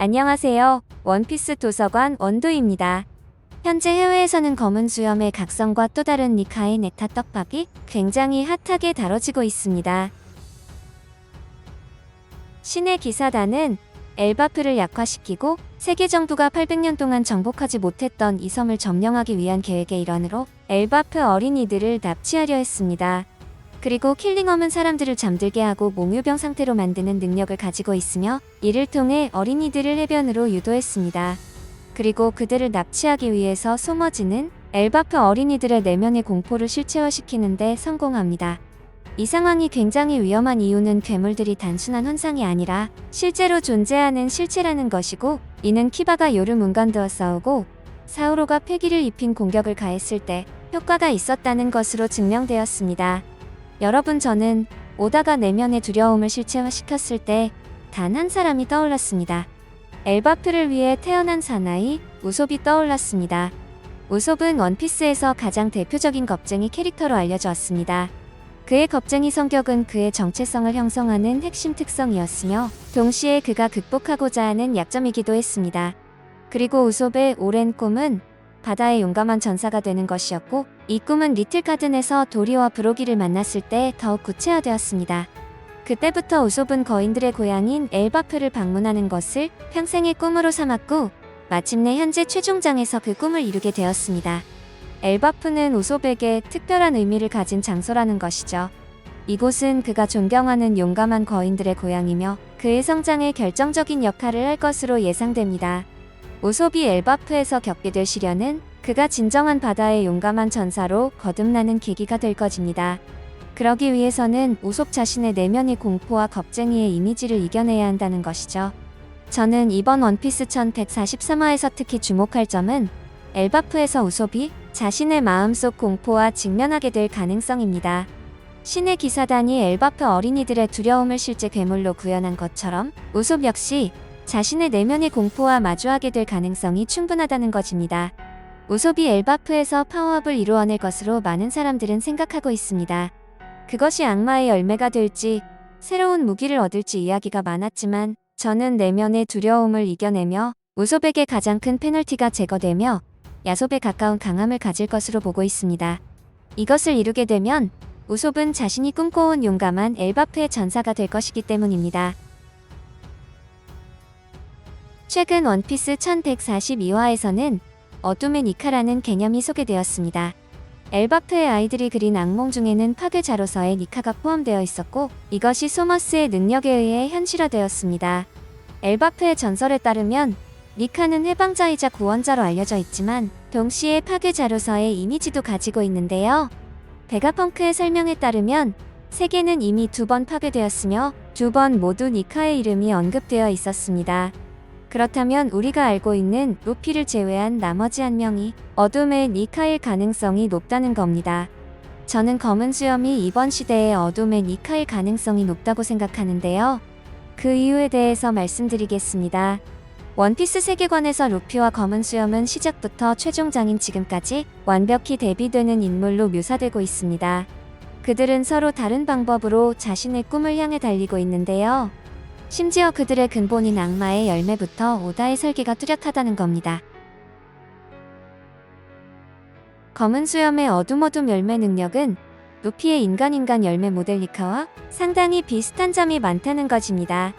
안녕하세요. 원피스 도서관 원도입니다. 현재 해외에서는 검은 수염의 각성과 또 다른 니카의 네타 떡밥이 굉장히 핫하게 다뤄지고 있습니다. 신의 기사단은 엘바프를 약화시키고 세계 정부가 800년 동안 정복하지 못했던 이 섬을 점령하기 위한 계획의 일환으로 엘바프 어린이들을 납치하려 했습니다. 그리고 킬링엄은 사람들을 잠들게 하고 몽유병 상태로 만드는 능력을 가지고 있으며 이를 통해 어린이들을 해변으로 유도했습니다. 그리고 그들을 납치하기 위해서 소머지는 엘바프 어린이들의 내면의 공포를 실체화시키는 데 성공합니다. 이 상황이 굉장히 위험한 이유는 괴물들이 단순한 환상이 아니라 실제로 존재하는 실체라는 것이고, 이는 키바가 요르문간드와 싸우고 사우로가 패기를 입힌 공격을 가했을 때 효과가 있었다는 것으로 증명되었습니다. 여러분, 저는 오다가 내면의 두려움을 실체화시켰을 때 단 한 사람이 떠올랐습니다. 엘바프를 위해 태어난 사나이 우솝이 떠올랐습니다. 우솝은 원피스에서 가장 대표적인 겁쟁이 캐릭터로 알려져 왔습니다. 그의 겁쟁이 성격은 그의 정체성을 형성하는 핵심 특성이었으며 동시에 그가 극복하고자 하는 약점이기도 했습니다. 그리고 우솝의 오랜 꿈은 바다의 용감한 전사가 되는 것이었고, 이 꿈은 리틀 가든에서 도리와 브로기를 만났을 때 더욱 구체화되었습니다. 그때부터 우솝은 거인들의 고향인 엘바프를 방문하는 것을 평생의 꿈으로 삼았고, 마침내 현재 최종장에서 그 꿈을 이루게 되었습니다. 엘바프는 우솝에게 특별한 의미를 가진 장소라는 것이죠. 이곳은 그가 존경하는 용감한 거인들의 고향이며 그의 성장에 결정적인 역할을 할 것으로 예상됩니다. 우솝이 엘바프에서 겪게 될 시련은 그가 진정한 바다의 용감한 전사로 거듭나는 계기가 될 것입니다. 그러기 위해서는 우솝 자신의 내면의 공포와 겁쟁이의 이미지를 이겨내야 한다는 것이죠. 저는 이번 원피스 1143화에서 특히 주목할 점은 엘바프에서 우솝이 자신의 마음속 공포와 직면하게 될 가능성입니다. 신의 기사단이 엘바프 어린이들의 두려움을 실제 괴물로 구현한 것처럼 우솝 역시 자신의 내면의 공포와 마주하게 될 가능성이 충분하다는 것입니다. 우솝이 엘바프에서 파워업을 이루어낼 것으로 많은 사람들은 생각하고 있습니다. 그것이 악마의 열매가 될지 새로운 무기를 얻을지 이야기가 많았지만, 저는 내면의 두려움을 이겨내며 우솝에게 가장 큰 페널티가 제거되며 야솝에 가까운 강함을 가질 것으로 보고 있습니다. 이것을 이루게 되면 우솝은 자신이 꿈꿔온 용감한 엘바프의 전사가 될 것이기 때문입니다. 최근 원피스 1142화에서는 어둠의 니카라는 개념이 소개되었습니다. 엘바프의 아이들이 그린 악몽 중에는 파괴 자로서의 니카가 포함되어 있었고, 이것이 소머스의 능력에 의해 현실화되었습니다. 엘바프의 전설에 따르면 니카는 해방자이자 구원자로 알려져 있지만 동시에 파괴자로서의 이미지도 가지고 있는데요. 베가펑크의 설명에 따르면 세계는 이미 2번 파괴되었으며 2번 모두 니카의 이름이 언급되어 있었습니다. 그렇다면 우리가 알고 있는 루피를 제외한 나머지 한 명이 어둠의 니카일 가능성이 높다는 겁니다. 저는 검은 수염이 이번 시대의 어둠의 니카일 가능성이 높다고 생각하는데요. 그 이유에 대해서 말씀드리겠습니다. 원피스 세계관에서 루피와 검은 수염은 시작부터 최종장인 지금까지 완벽히 대비되는 인물로 묘사되고 있습니다. 그들은 서로 다른 방법으로 자신의 꿈을 향해 달리고 있는데요. 심지어 그들의 근본인 악마의 열매부터 오다의 설계가 뚜렷하다는 겁니다. 검은 수염의 어둠 열매 능력은 루피의 인간 열매 모델 니카와 상당히 비슷한 점이 많다는 것입니다.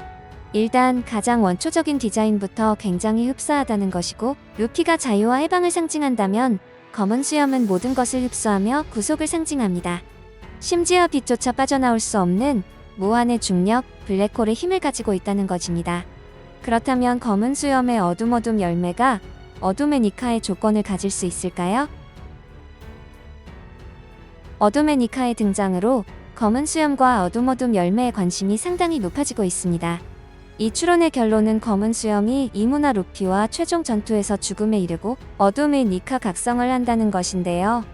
일단 가장 원초적인 디자인부터 굉장히 흡사하다는 것이고, 루피가 자유와 해방을 상징한다면 검은 수염은 모든 것을 흡수하며 구속을 상징합니다. 심지어 빛조차 빠져나올 수 없는 무한의 중력, 블랙홀의 힘을 가지고 있다는 것입니다. 그렇다면 검은 수염의 어둠 열매가 어둠의 니카의 조건을 가질 수 있을까요? 어둠의 니카의 등장으로 검은 수염과 어둠 열매의 관심이 상당히 높아지고 있습니다. 이 추론의 결론은 검은 수염이 이무나 루피와 최종 전투에서 죽음에 이르고 어둠의 니카 각성을 한다는 것인데요.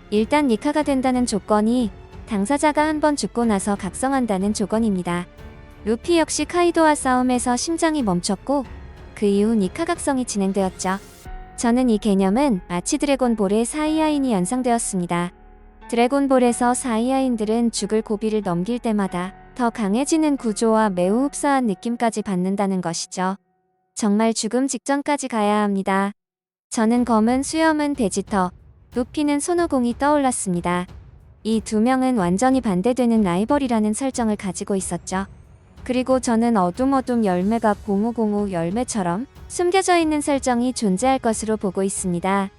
일단 니카가 된다는 조건이 당사자가 한번 죽고 나서 각성한다는 조건입니다. 루피 역시 카이도와 싸움에서 심장이 멈췄고 그 이후 니카 각성이 진행되었죠. 저는 이 개념은 마치 드래곤볼의 사이야인이 연상되었습니다. 드래곤볼에서 사이야인들은 죽을 고비를 넘길 때마다 더 강해지는 구조와 매우 흡사한 느낌까지 받는다는 것이죠. 정말 죽음 직전까지 가야 합니다. 저는 검은 수염은 베지터, 루피는 손오공이 떠올랐습니다. 이 두 명은 완전히 반대되는 라이벌이라는 설정을 가지고 있었죠. 그리고 저는 어둠 열매가 고무고무 열매처럼 숨겨져 있는 설정이 존재할 것으로 보고 있습니다.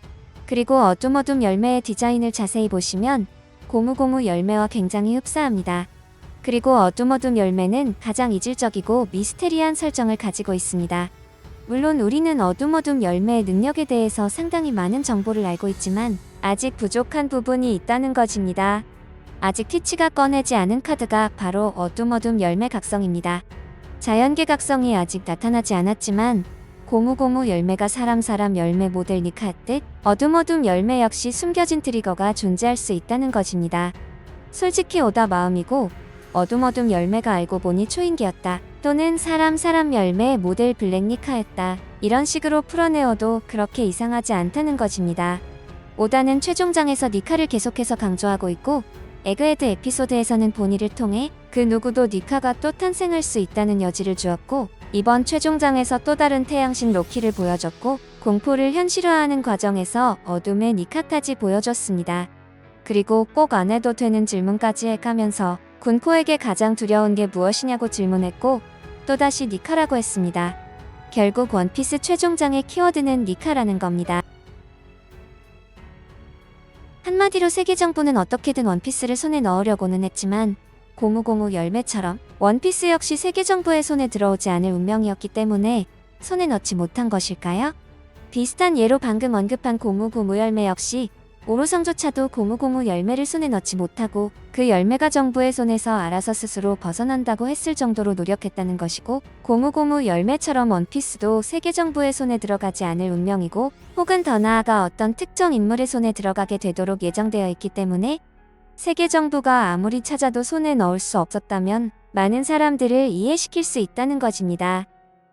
그리고 어둠 열매의 디자인을 자세히 보시면 고무고무 열매와 굉장히 흡사합니다. 그리고 어둠 열매는 가장 이질적이고 미스테리한 설정을 가지고 있습니다. 물론 우리는 어둠 열매의 능력에 대해서 상당히 많은 정보를 알고 있지만 아직 부족한 부분이 있다는 것입니다. 아직 티치가 꺼내지 않은 카드가 바로 어둠 열매 각성입니다. 자연계 각성이 아직 나타나지 않았지만 고무고무 열매가 사람 열매 모델 니카뜻 어둠 열매 역시 숨겨진 트리거가 존재할 수 있다는 것입니다. 솔직히 오다 마음이고 어둠 열매가 알고 보니 초인계였다. 또는 사람 열매 모델 블랙 니카였다. 이런 식으로 풀어내어도 그렇게 이상하지 않다는 것입니다. 오다는 최종장에서 니카를 계속해서 강조하고 있고 에그헤드 에피소드에서는 본의를 통해 그 누구도 니카가 또 탄생할 수 있다는 여지를 주었고 이번 최종장에서 또 다른 태양신 로키를 보여줬고 공포를 현실화하는 과정에서 어둠의 니카까지 보여줬습니다. 그리고 꼭 안 해도 되는 질문까지 해가면서 군포에게 가장 두려운 게 무엇이냐고 질문했고 또다시 니카라고 했습니다. 결국 원피스 최종장의 키워드는 니카라는 겁니다. 한마디로 세계정부는 어떻게든 원피스를 손에 넣으려고는 했지만 고무고무 열매처럼 원피스 역시 세계정부의 손에 들어오지 않을 운명이었기 때문에 손에 넣지 못한 것일까요? 비슷한 예로 방금 언급한 고무고무 열매 역시 오로성조차도 고무고무 열매를 손에 넣지 못하고 그 열매가 정부의 손에서 알아서 스스로 벗어난다고 했을 정도로 노력했다는 것이고 고무고무 열매처럼 원피스도 세계정부의 손에 들어가지 않을 운명이고 혹은 더 나아가 어떤 특정 인물의 손에 들어가게 되도록 예정되어 있기 때문에 세계정부가 아무리 찾아도 손에 넣을 수 없었다면 많은 사람들을 이해시킬 수 있다는 것입니다.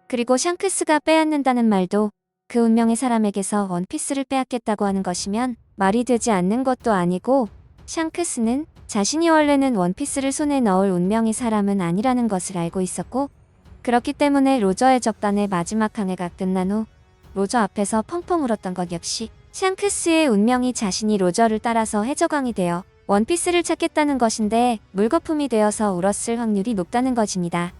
그리고 샹크스가 빼앗는다는 말도 그 운명의 사람에게서 원피스를 빼앗겠다고 하는 것이면 말이 되지 않는 것도 아니고 샹크스는 자신이 원래는 원피스를 손에 넣을 운명의 사람은 아니라는 것을 알고 있었고 그렇기 때문에 로저의 적단의 마지막 항해가 끝난 후 로저 앞에서 펑펑 울었던 것 역시 샹크스의 운명이 자신이 로저를 따라서 해적왕이 되어 원피스를 찾겠다는 것인데 물거품이 되어서 울었을 확률이 높다는 것입니다.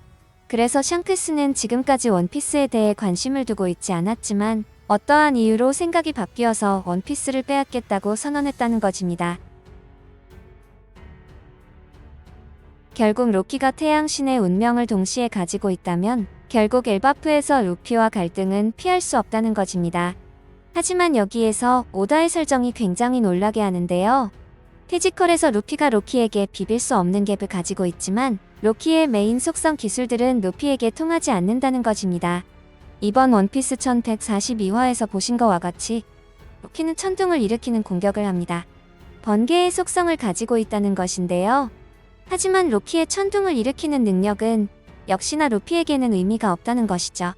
그래서 샹크스는 지금까지 원피스에 대해 관심을 두고 있지 않았지만 어떠한 이유로 생각이 바뀌어서 원피스를 빼앗겠다고 선언했다는 것입니다. 결국 로키가 태양신의 운명을 동시에 가지고 있다면 결국 엘바프에서 루피와 갈등은 피할 수 없다는 것입니다. 하지만 여기에서 오다의 설정이 굉장히 놀라게 하는데요. 피지컬에서 루피가 로키에게 비빌 수 없는 갭을 가지고 있지만 로키의 메인 속성 기술들은 루피에게 통하지 않는다는 것입니다. 이번 원피스 1142화에서 보신 것과 같이 로키는 천둥을 일으키는 공격을 합니다. 번개의 속성을 가지고 있다는 것인데요. 하지만 로키의 천둥을 일으키는 능력은 역시나 루피에게는 의미가 없다는 것이죠.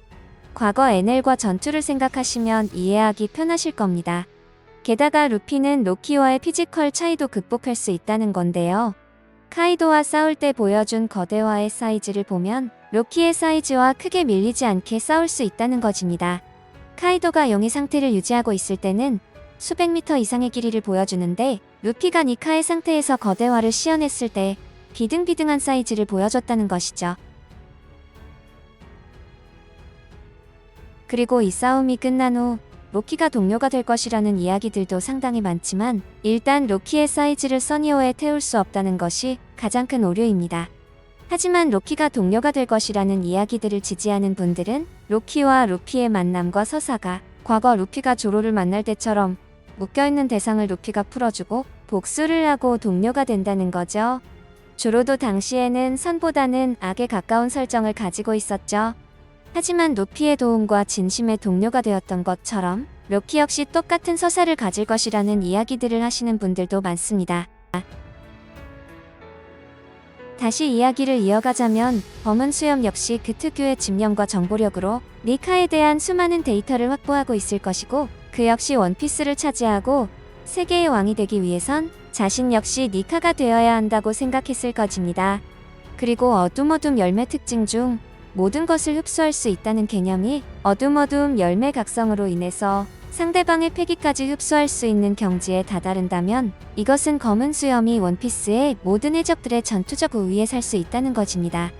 과거 NL과 전투를 생각하시면 이해하기 편하실 겁니다. 게다가 루피는 로키와의 피지컬 차이도 극복할 수 있다는 건데요. 카이도와 싸울 때 보여준 거대화의 사이즈를 보면 로키의 사이즈와 크게 밀리지 않게 싸울 수 있다는 것입니다. 카이도가 용의 상태를 유지하고 있을 때는 수백 미터 이상의 길이를 보여주는데 루피가 니카의 상태에서 거대화를 시연했을 때 비등비등한 사이즈를 보여줬다는 것이죠. 그리고 이 싸움이 끝난 후 로키가 동료가 될 것이라는 이야기들도 상당히 많지만 일단 로키의 사이즈를 써니오에 태울 수 없다는 것이 가장 큰 오류입니다. 하지만 로키가 동료가 될 것이라는 이야기들을 지지하는 분들은 로키와 루피의 만남과 서사가 과거 루피가 조로를 만날 때처럼 묶여있는 대상을 루피가 풀어주고 복수를 하고 동료가 된다는 거죠. 조로도 당시에는 선보다는 악에 가까운 설정을 가지고 있었죠. 하지만 루피의 도움과 진심의 동료가 되었던 것처럼 로키 역시 똑같은 서사를 가질 것이라는 이야기들을 하시는 분들도 많습니다. 다시 이야기를 이어가자면 검은 수염 역시 그 특유의 집념과 정보력으로 니카에 대한 수많은 데이터를 확보하고 있을 것이고 그 역시 원피스를 차지하고 세계의 왕이 되기 위해선 자신 역시 니카가 되어야 한다고 생각했을 것입니다. 그리고 어둠 열매 특징 중 모든 것을 흡수할 수 있다는 개념이 어둠 열매 각성으로 인해서 상대방의 패기까지 흡수할 수 있는 경지에 다다른다면 이것은 검은 수염이 원피스의 모든 해적들의 전투적 우위에 살 수 있다는 것입니다.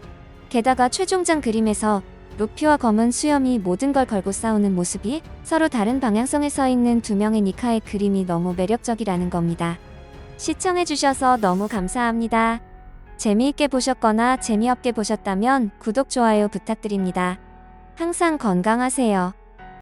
게다가 최종장 그림에서 루피와 검은 수염이 모든 걸 걸고 싸우는 모습이 서로 다른 방향성에 서 있는 두 명의 니카의 그림이 너무 매력적이라는 겁니다. 시청해주셔서 너무 감사합니다. 재미있게 보셨거나 재미없게 보셨다면 구독, 좋아요 부탁드립니다. 항상 건강하세요.